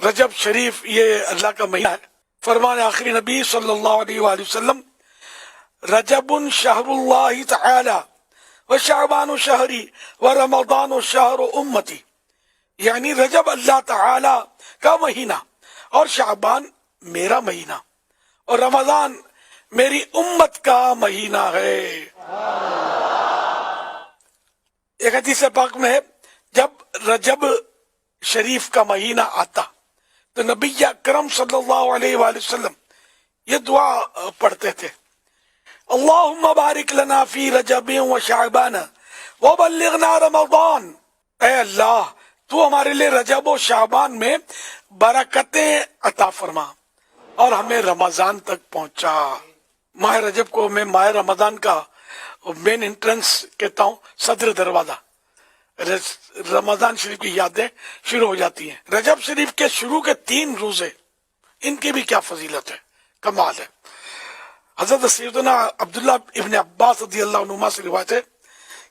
رجب شریف یہ اللہ کا مہینہ ہے. فرمان آخری نبی صلی اللہ علیہ وآلہ وسلم رجب شہر اللہ تعالی و شعبان شہری و رمضان شہر امتی، یعنی رجب اللہ تعالی کا مہینہ اور شعبان میرا مہینہ اور رمضان میری امت کا مہینہ ہے. ایک حدیث پاک میں ہے جب رجب شریف کا مہینہ آتا تو نبی اکرم صلی اللہ علیہ وآلہ وسلم یہ دعا پڑھتے تھے، اللہم بارک لنا فی رجب و شعبان وبلغنا رمضان. اے اللہ تو ہمارے لئے رجب و شعبان میں برکتیں عطا فرما اور ہمیں رمضان تک پہنچا. ماہ رجب کو میں ماہ رمضان کا مین انٹرنس کہتا ہوں، صدر دروازہ. رمضان شریف کی یادیں شروع ہو جاتی ہیں. رجب شریف کے شروع کے 3 روزے، ان کی بھی کیا فضیلت ہے، کمال ہے. حضرت سیدنا عبداللہ ابن عباس رضی اللہ عنہما سے روایت ہے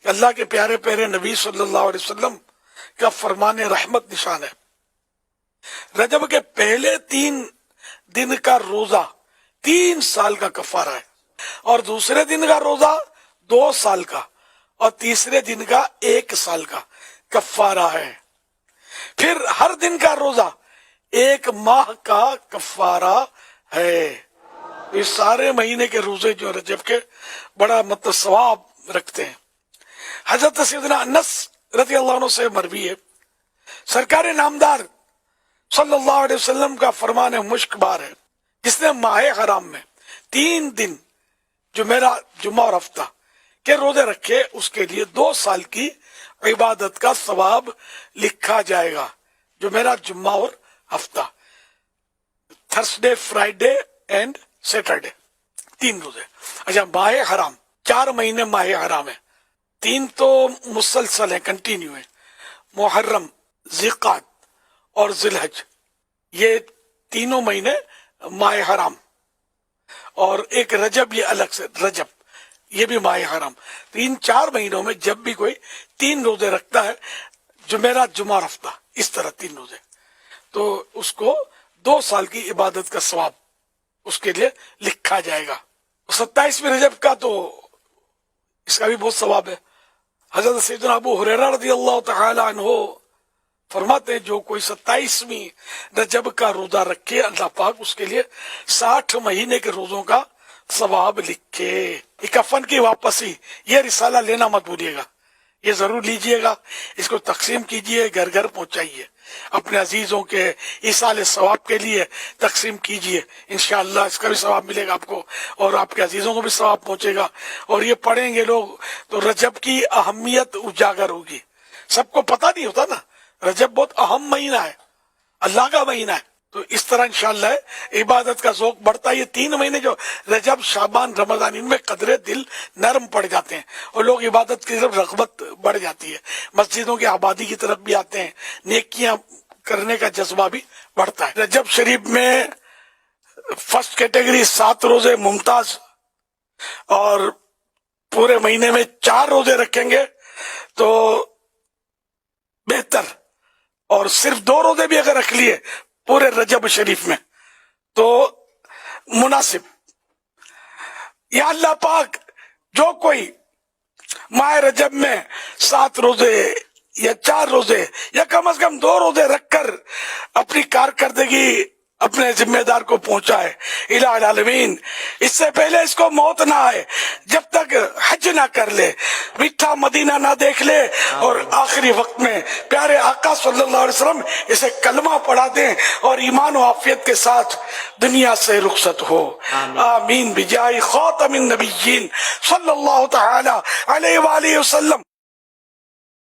کہ اللہ کے پیارے پیارے نبی صلی اللہ علیہ وسلم کا فرمان رحمت نشان ہے، رجب کے پہلے 3 دن کا روزہ 3 سال کا کفارہ ہے، اور دوسرے دن کا روزہ 2 سال کا، اور تیسرے دن کا 1 سال کا کفارہ ہے. پھر ہر دن کا روزہ 1 ماہ کا کفارہ ہے. اس سارے مہینے کے روزے جو رجب کے بڑا مطلب ثواب رکھتے ہیں. حضرت سیدنا انس رضی اللہ عنہ سے مروی ہے، سرکار نامدار صلی اللہ علیہ وسلم کا فرمان مشک بار ہے، جس نے ماہ حرام میں 3 دن جمعہ اور ہفتہ کے روزے رکھے، اس کے لیے 2 سال کی عبادت کا ثواب لکھا جائے گا. جمعہ، جمعہ اور ہفتہ، تھرسڈے، فرائیڈے اینڈ سیٹرڈے، 3 روزے. اچھا، ماہ حرام 4 مہینے ماہ حرام ہے، 3 تو مسلسل ہیں، کنٹینیو ہیں، محرم، ذیقعد اور ذوالحج، یہ تینوں مہینے ماہ حرام، اور ایک رجب، یہ الگ سے رجب، یہ بھی ماہ حرام. 3-4 مہینوں میں جب بھی کوئی 3 روزے رکھتا ہے، جمعہ، جمعہ اور ہفتہ، اس طرح 3 روزے، تو اس کو 2 سال کی عبادت کا ثواب اس کے لیے لکھا جائے گا. 27ویں رجب کا تو اس کا بھی بہت ثواب ہے. حضرت سیدنا ابو ہریرہ رضی اللہ تعالی عنہ فرماتے ہیں جو کوئی 27ویں رجب کا روزہ رکھے، اللہ پاک اس کے لیے 60 مہینے کے روزوں کا ثواب لکھے. یہ کفن کی واپسی، یہ رسالہ لینا مت بھولیے گا، یہ ضرور لیجئے گا، اس کو تقسیم کیجئے، گھر گھر پہنچائیے، اپنے عزیزوں کے ایصال ثواب کے لیے تقسیم کیجئے. انشاءاللہ اس کا بھی ثواب ملے گا آپ کو، اور آپ کے عزیزوں کو بھی ثواب پہنچے گا. اور یہ پڑھیں گے لوگ تو رجب کی اہمیت اجاگر ہوگی. سب کو پتہ نہیں ہوتا نا، رجب بہت اہم مہینہ ہے، اللہ کا مہینہ ہے. تو اس طرح انشاءاللہ عبادت کا ذوق بڑھتا ہے. یہ 3 مہینے جو رجب، شعبان، رمضان، ان میں قدرے دل نرم پڑ جاتے ہیں اور لوگ عبادت کی طرف رغبت بڑھ جاتی ہے، مسجدوں کی آبادی کی طرف بھی آتے ہیں، نیکیاں کرنے کا جذبہ بھی بڑھتا ہے. رجب شریف میں فرسٹ کیٹیگری 7 روزے ممتاز، اور پورے مہینے میں 4 روزے رکھیں گے تو بہتر، اور صرف 2 روزے بھی اگر رکھ لیے پورے رجب شریف میں تو مناسب. یا اللہ پاک جو کوئی ماہ رجب میں 7 روزے یا 4 روزے یا کم از کم 2 روزے رکھ کر اپنی کارکردگی اپنے ذمہ دار کو پہنچائے الہ العالمین، اس سے پہلے اس کو موت نہ آئے، جب تک حج نہ کر لے، میٹھا مدینہ نہ دیکھ لے، اور آخری وقت میں پیارے آقا صلی اللہ علیہ وسلم اسے کلمہ پڑھا دیں اور ایمان و عافیت کے ساتھ دنیا سے رخصت ہو. آمین بجائے خاتم النبیین صلی اللہ تعالی علیہ وآلہ وسلم.